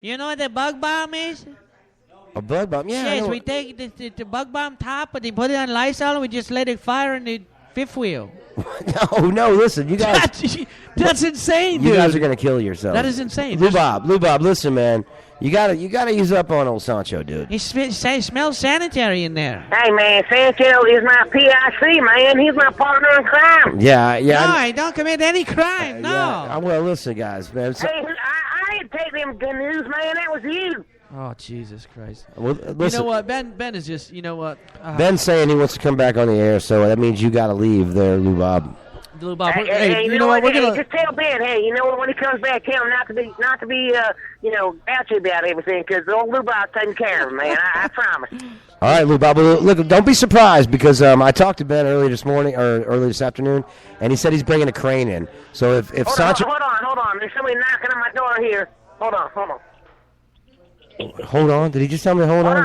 You know what the bug bomb is? A bug bomb? Yeah. Yes, we take the bug bomb top and they put it on Lysol and we just let it fire in the fifth wheel. No, listen, you guys. That's insane, dude. You guys are going to kill yourselves. That is insane. Lou Bob, listen, man. You gotta use up on old Sancho, dude. It smells sanitary in there. Hey, man, Sancho is my PIC, man. He's my partner in crime. Yeah. No, I don't commit any crime, no. Yeah. Well, listen, guys, man. Hey, I didn't take them good news, man. That was you. Oh, Jesus Christ. Well, listen, you know what? Ben is just, you know what? Ben's saying he wants to come back on the air, so that means you got to leave there, Lou Bob. Lou Bob, hey, you know what? We're gonna just tell Ben. Hey, you know what? When he comes back, tell him not to be, ouchy about everything, because old Lou Bob's taking care of him, man. I promise. All right, Lou Bob. Look, don't be surprised because I talked to Ben early this afternoon, and he said he's bringing a crane in. So if Sancho, hold on. There's somebody knocking on my door here. Hold on. Hold on. Did he just tell me to hold on?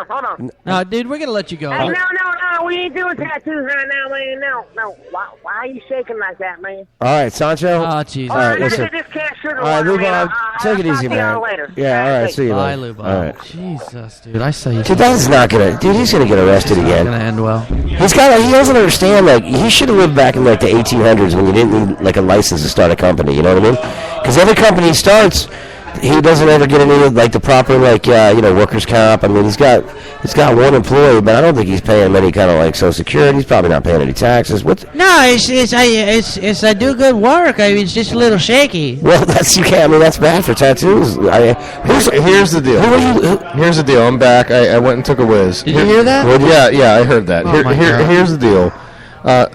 Hold on. No, dude, we're gonna let you go. Hey, no. We ain't doing tattoos right now, man. No. Why are you shaking like that, man? All right, Sancho. Oh, jeez. All right, listen. All right, Lou Bob, take it easy, man. Yeah, all right, see you Bye, later. Lou Bob. All right. Jesus, dude, I saw you. Dude, that's not gonna. Dude, he's gonna get arrested again. It's not gonna end well. He doesn't understand. Like, he should have lived back in like the 1800s when you didn't need like a license to start a company. You know what I mean? Because every company he starts, he doesn't ever get any like the proper workers' comp. I mean, he's got one employee, but I don't think he's paying him any kind of like Social Security. He's probably not paying any taxes. No, it's I do good work. I mean, it's just a little shaky. Well, that's bad for tattoos. Here's the deal. Here's the deal. I'm back. I went and took a whiz. Did you hear that? Yeah, I heard that. Here's the deal.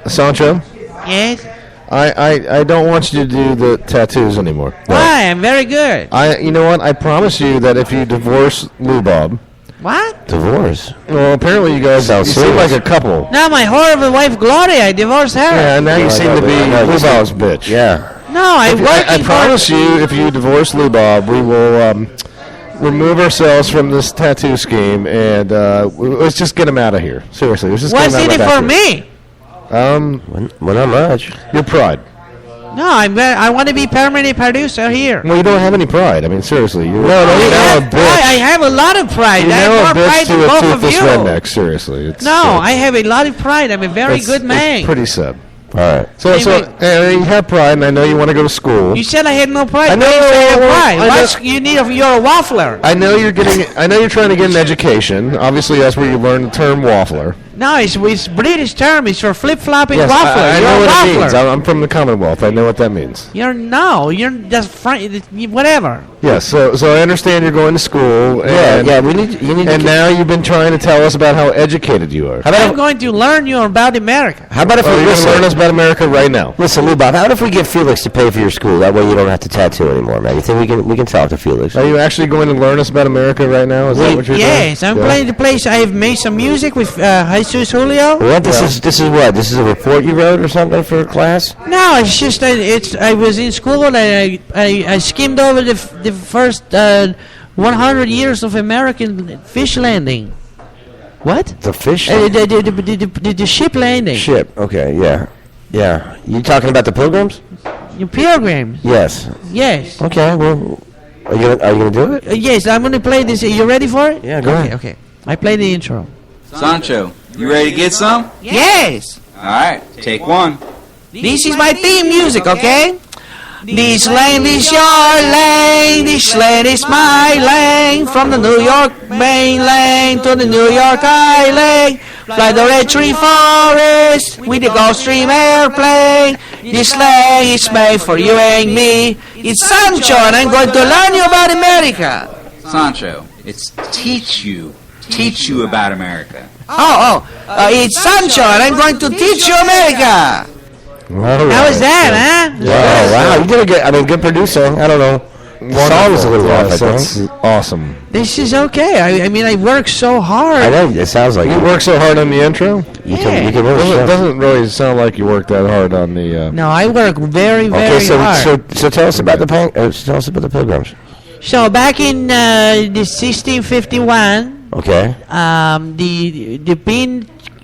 Sancho? Yes? I don't want you to do the tattoos anymore. Why? I'm very good. You know what? I promise you that if you divorce Lou Bob. What? Divorce? Well, apparently you guys seem like a couple. No, my horrible wife Gloria, I divorced her. Yeah, and now you seem to be Lou Bob's bitch. Yeah. No, I promise you, if you divorce Lou Bob, we will remove ourselves from this tattoo scheme, and let's just get him out of here. Seriously, let's just what's get him out in it for me? Well, not much. Your pride. No, I want to be permanent producer here. Well, you don't have any pride. I mean, seriously, you're a bitch. I have a lot of pride. I have more pride than both of you. Redneck, seriously. I have a lot of pride. I'm a very good man. It's pretty sad. All right. So you have pride, and I know you want to go to school. You said I had no pride. I know you have pride. you're a waffler. I know you're trying to get an education. Obviously, that's where you learn the term waffler. No, it's British term. It's for flip-flopping waffler. I know what it means. I'm from the Commonwealth. I know what that means. You're just whatever. Yeah, so I understand you're going to school. And, you need. And now you've been trying to tell us about how educated you are. I'm going to learn you about America. How about if we learn us about America right now? Listen, Lou Bob, how about if we get Felix to pay for your school? That way you don't have to tattoo anymore, man. You think we can talk to Felix? Are you actually going to learn us about America right now? Is that what you're doing? Yes, I'm playing the place. I have made some music with Jesus Julio. What? This is what? This is a report you wrote or something for a class? No, it's just I was in school and I skimmed over the first 100 years of American fish landing. What? The fish? The ship landing. Ship. Okay. Yeah. You talking about the Pilgrims? The Pilgrims. Yes. Yes. Okay. Well, are you gonna do it? Yes, I'm gonna play this. Are you ready for it? Yeah. Go ahead. Okay. I play the intro. Sancho, you ready to get some? Yes. All right, take one. This is my theme music, okay? This lane is your lane, this lane is my lane. From the New York main lane to the New York Island. Fly the red tree forest with the Gulfstream airplane. This lane is made for you and me. It's Sancho and I'm going to learn you about America. Sancho, it's teach you about America. It's Sancho and I'm going to teach you America. Right. How was that, huh? Wow. You did good producing. I don't know. The song was a little off, I think. That's awesome. This is okay. I mean, I work so hard. I know. It sounds like you work so hard on the intro. You can It doesn't really sound like you work that hard on the. No, I work very, very hard. So tell us about the Pilgrims. So back in 1651. Okay. The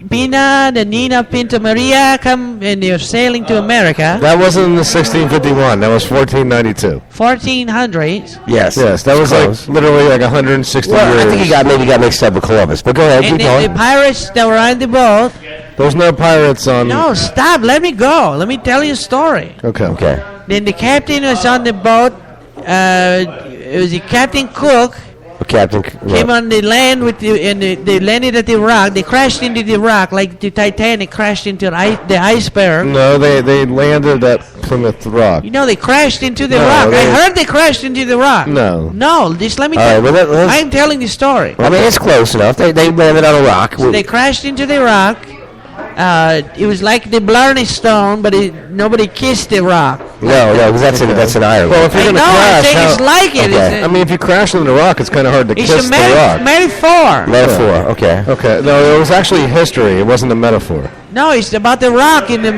Pina, the Nina Pinta Maria come and they're sailing to America. That wasn't in the 1651. That was 1492. 1400s. Yes. Yes, that was close. like literally like 160 Well, years. I think he maybe got mixed up with Columbus. But go ahead, And keep the going. pirates that were on the boat. There's no pirates on. No, stop. Let me go. Let me tell you a story. Okay. Okay. Then the captain was on the boat. It was the Captain Cook. Captain. Came on the land with they landed at the rock. They crashed into the rock like the Titanic crashed into the iceberg. No, they landed at Plymouth Rock. You know, they crashed into the No, rock. they- I heard they crashed into the rock. No. No, just let me All tell right, well, let's- I'm telling the story. I mean, it's close enough. They landed on a rock. So they crashed into the rock. It was like the Blarney Stone, but nobody kissed the rock. No, because that's in Ireland. Well, if you're I going to know, I crash, think it's like it. Okay. It's I mean, if you crash into the rock, it's kind of hard to it's kiss a the rock. metaphor. Metaphor. Okay. Okay, no, it was actually history. It wasn't a metaphor. No, it's about the rock in the.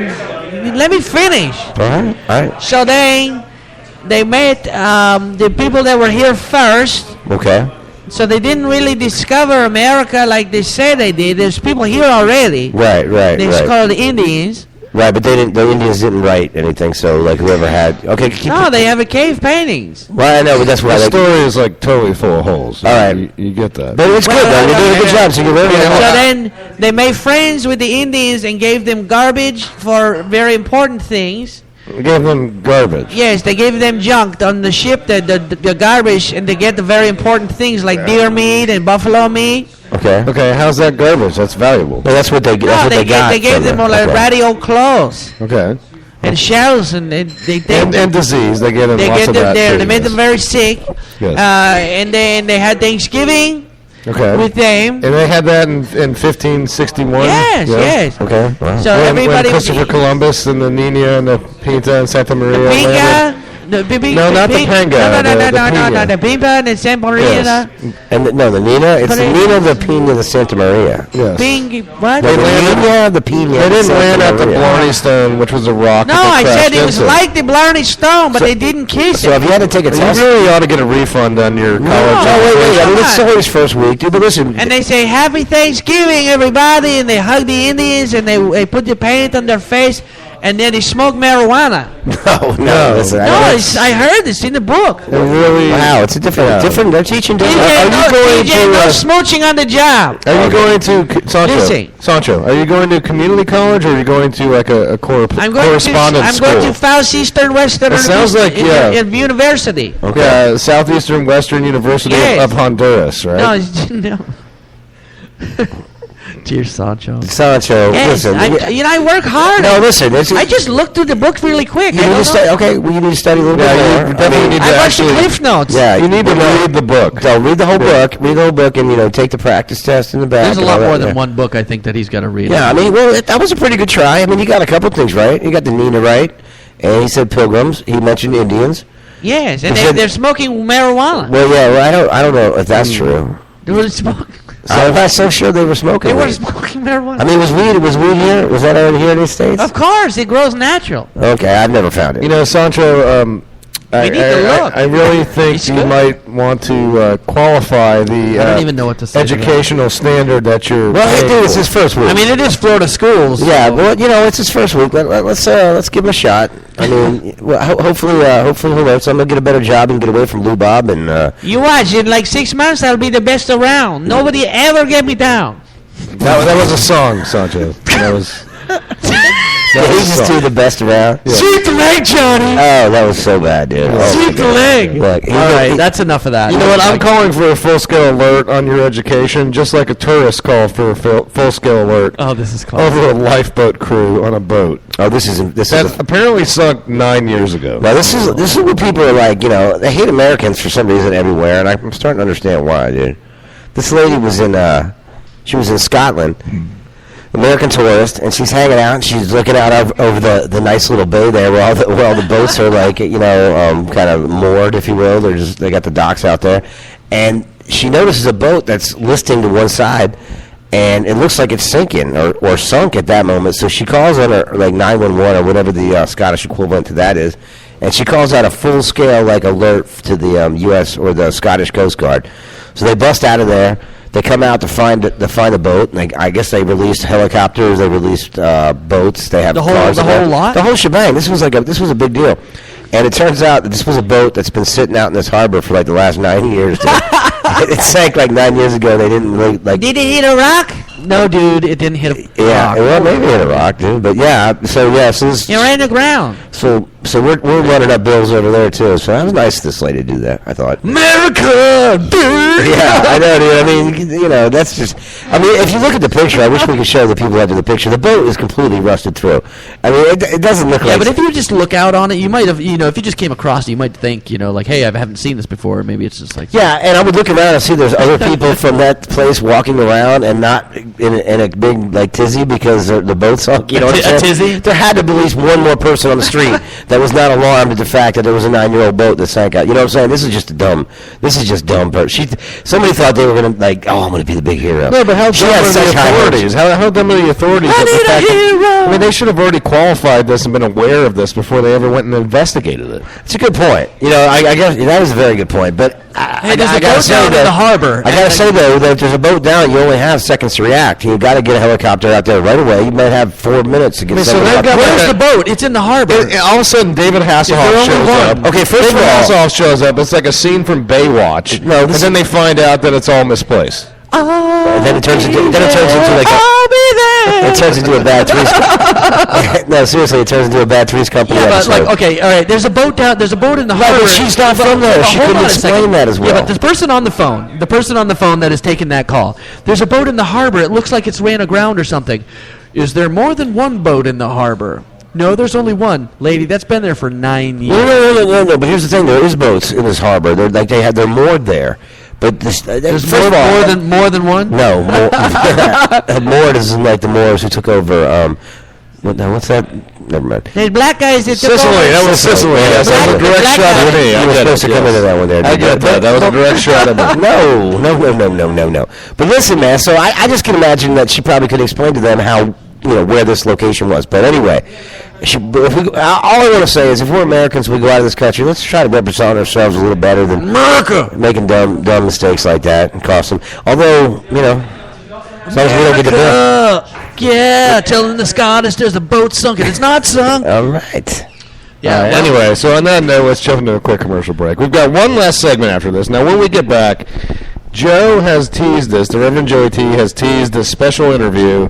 Let me finish. All right. So they met the people that were here first. Okay. So they didn't really discover America like they said they did. There's people here already. Right. They're called Indians. Right, but they didn't. The Indians didn't write anything. So, like, whoever had. Okay. No, they have a cave paintings. Well, I know, but that's why. The Like, story is like totally full of holes. All right. You get that. but it's good, though. You're doing a good job. So you're learning a So lot. then they made friends with the Indians and gave them garbage for very important things. We gave them garbage. Yes, they gave them junk on the ship, the garbage, and they get the very important things like deer meat and buffalo meat. Okay. Okay, how's that garbage? That's valuable. But that's what they. That's No, what they got. they gave from them it. all like Okay. ratty old clothes Okay. and shells, and they And disease. They get them they lots get of them that there. too, They made yes. them very sick, Yes. and then they had Thanksgiving Okay. with them. And they had that in 1561? Yes, Yeah. yes. Okay. Wow. So When everybody, Christopher Columbus and the Nina and the Pinta and Santa Maria landed. Pinga, No, not the Panga, No, the no, Pina. the Pinga and the San Maria. Yes. And the Nina. It's the But Nina, the Pina, the Santa Maria. Yes. Ping, what? The landed- Nina, the Pina. They didn't Santa land at the Maria. Blarney Stone, which was a rock. No, that they I said crashed it was into. like the Blarney Stone, but So- they didn't kiss So it. if you had to take a test. You really ought to get a refund on your college. No, wait. I mean, it's Come on. always first week, dude. But listen. And they say Happy Thanksgiving, everybody, and they hug the Indians, and they put the paint on their face, and then they smoke marijuana. No. Listen, I heard this in the book. It really. Wow, it's a different. They're teaching different. DJ, Are you going DJ, to, no smooching on the job. Are you going to Sancho? Listen. Sancho, are you going to community college or are you going to like a correspondence school? I'm going to Southeastern Western It sounds like, yeah. University. Yeah, Southeastern Western University Yes. of Honduras, right? No, no. Dear Sancho. Sancho, Yes, listen. I work hard. No, listen. I just looked through the book really quick. You I need don't to study. know. Okay, well, you need to study a little Yeah, bit you more. definitely need to I watched the actually. Cliff Notes. Yeah, You need to read the book. So read the whole book. Read the whole book, and take the practice test in the back. There's a and lot all that, more than yeah. one book I think that he's got to read. Yeah, I mean, well, that was a pretty good try. I mean, you got a couple things right. You got the Nina right, and he said pilgrims. He mentioned Indians. Yes, and He said- they're smoking marijuana. Well, yeah, well, I don't know if that's true. They were smoking. I'm not so sure they were smoking. They were weed. smoking marijuana. I mean, was weed here? Was that already here in the States? Of course, it grows natural. Okay, I've never found it. You know, Sancho, We need to look. I really think It's you good. might want to qualify the I don't even know what to say to that. educational standard that you're. Well, paying dude, it's for. his first week. I mean, it is Florida schools. yeah, so- well, it's his first week. Let's give him a shot. I mean, well, hopefully he'll learn something. He'll get a better job and get away from Lou Bob and. You watch, in like 6 months, I'll be the best around. Nobody ever get me down. That was a song, Sancho. That was. Yeah, he's just do the best around. Yeah. Sweep the leg, Johnny. Oh, that was so bad, dude. Oh, Sweep the leg. Look, All right, that's enough of that. You know what? I'm calling for a full-scale alert on your education, just like a tourist called for a full-scale alert Oh, this is close. over a lifeboat crew on a boat Oh, this is that apparently sunk 9 years ago. now this is what people are like. They hate Americans for some reason everywhere, and I'm starting to understand why, dude. This lady was in Scotland, American tourist, and she's hanging out and she's looking out over the nice little bay there where all the boats are like kind of moored, if you will. They got the docks out there, and she notices a boat that's listing to one side, and it looks like it's sinking or sunk at that moment. So she calls on her like 911 or whatever the Scottish equivalent to that is, and she calls out a full scale alert to the U.S. or the Scottish Coast Guard. So they bust out of there. They come out to find the boat, and I guess they released helicopters, they released boats, they have cars. The whole lot? The whole shebang. This was a big deal. And it turns out that this was a boat that's been sitting out in this harbor for like the last 9 years. It sank like 9 years ago. They didn't really, like. Did it hit a rock? No, dude, it didn't hit a rock. Yeah, well, maybe it hit a rock, dude. But so this. It ran the ground. So we're running up bills over there too. So that was nice of this lady to do that, I thought. America, dude. Yeah, I know, dude. I mean, that's just. I mean, if you look at the picture, I wish we could show the people after the picture. The boat is completely rusted through. I mean, it doesn't look like. Yeah, but if you just look out on it, you might have. If you just came across it, you might think, like, hey, I haven't seen this before. Maybe it's just like. Yeah, and I would look around and see there's other people from that place walking around and not in a big like tizzy because the boat sunk. You know what I'm saying? A tizzy? There had to be at least one more person on the street that was not alarmed at the fact that there was a 9-year-old boat that sank out. You know what I'm saying? This is just dumb. Somebody thought they were gonna I'm gonna be the big hero. No, but how dumb are the authorities? How dumb are the authorities? I mean, they should have already qualified this and been aware of this before they ever went and investigated it. It's a good point. I guess that is a very good point. But there's a boat down in the harbor. I gotta say though that if there's a boat down, you only have seconds to react. You got to get a helicopter out there right away. You might have 4 minutes to get. Where's the boat? It's in the harbor. All of a sudden, David Hasselhoff shows up. Okay, first of all, Hasselhoff shows up. It's like a scene from Baywatch. No, and then they find out that it's all misplaced. And then it turns into like I'll be there. It turns into a bad Three's. No, seriously, it turns into a bad Three's Company episode. But okay, all right. There's a boat down. There's a boat in the harbor. But she's not from there. She couldn't explain that as well. Yeah, but the person on the phone that has taken that call. There's a boat in the harbor. It looks like it's ran aground or something. Is there more than one boat in the harbor? No, there's only one, lady. That's been there for 9 years. No. But here's the thing: there is boats in this harbor. They're moored there. But there's more than one. No, moored is like the Moors who took over. What's that? Never mind. There's black guys that took over. That was Sicily. That was a direct shot at me. You were supposed to come into that one there. I get that. That was a direct shot at me. No. But listen, man. So I just can imagine that she probably could explain to them how where this location was. But anyway. All I want to say is, if we're Americans, we go out of this country, let's try to represent ourselves a little better than America making dumb mistakes like that and cost them. Although, as long as we don't get the bill. Yeah, telling the Scottish there's a boat sunk and it's not sunk. All right. Yeah. Anyway, so on that note, let's jump into a quick commercial break. We've got one last segment after this. Now, when we get back, Joe has teased this. The Reverend Joey T has teased a special interview.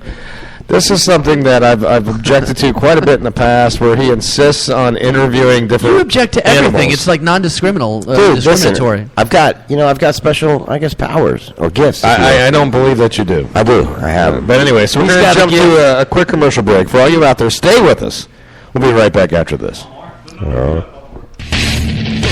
This is something that I've objected to quite a bit in the past, where he insists on interviewing different. You object to everything. Animals. It's like non-discriminatory. Listen, I've got special, I guess, powers or gifts. I don't believe that you do. I do. I have. But anyway, so we're going to jump to a quick commercial break. For all you out there, stay with us. We'll be right back after this.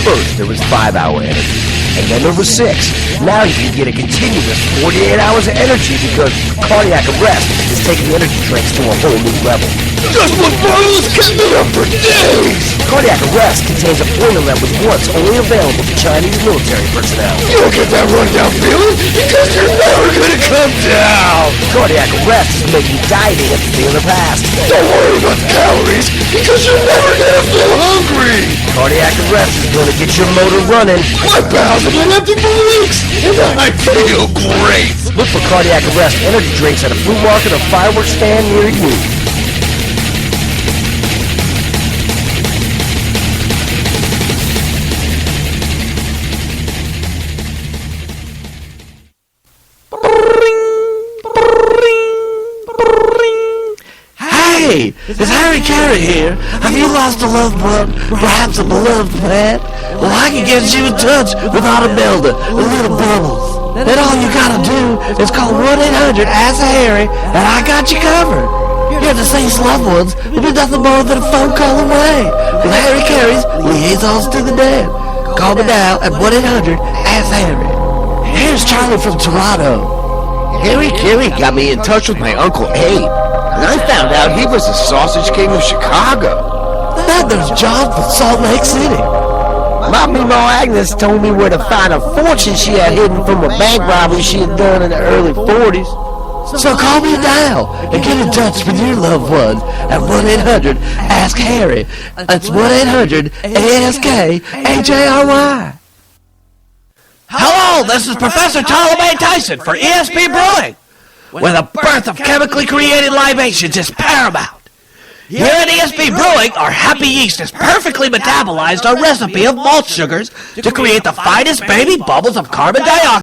First, there was 5-hour energy, and then there was 6. Now you can get a continuous 48 hours of energy because cardiac arrest is taking energy drinks to a whole new level. Just what bottles kept me up for days! Cardiac arrest contains a formula that was once only available to Chinese military personnel. You don't get that rundown feeling because you're never gonna come down! Cardiac arrest is making dieting a thing of the past. Don't worry about the calories because you're never gonna feel hungry! Cardiac arrest is going to get your motor running. My bowels have been empty for weeks and I feel great! Look for cardiac arrest energy drinks at a flea market or fireworks stand near you. Hey, it's Harry Carey here. Have you lost a loved one? Perhaps a beloved pet? Well, I can get you in touch with Auto Builder, the little bubbles. Then all you gotta do is call 1-800-ASK-HARRY, and I got you covered. Your deceased loved ones will be nothing more than a phone call away with Harry Carey's Liaisons to the Dead. Call me now at 1-800-ASK-HARRY. Here's Charlie from Toronto. Harry Carey got me in touch with my Uncle Abe. And I found out he was the Sausage King of Chicago. Then there's John from Salt Lake City. My Meemaw Agnes told me where to find a fortune she had hidden from a bank robbery she had done in the early 40s. So call me now and get in touch with your loved ones at 1-800-ASK-HARRY. That's 1-800-ASK-HARRY. Hello, this is Professor Ptolemy Tyson for ESP Brewing, where the birth of chemically created libations is paramount. Here at ESP Brewing, our happy yeast has perfectly metabolized our recipe of malt sugars to create the finest baby bubbles of carbon dioxide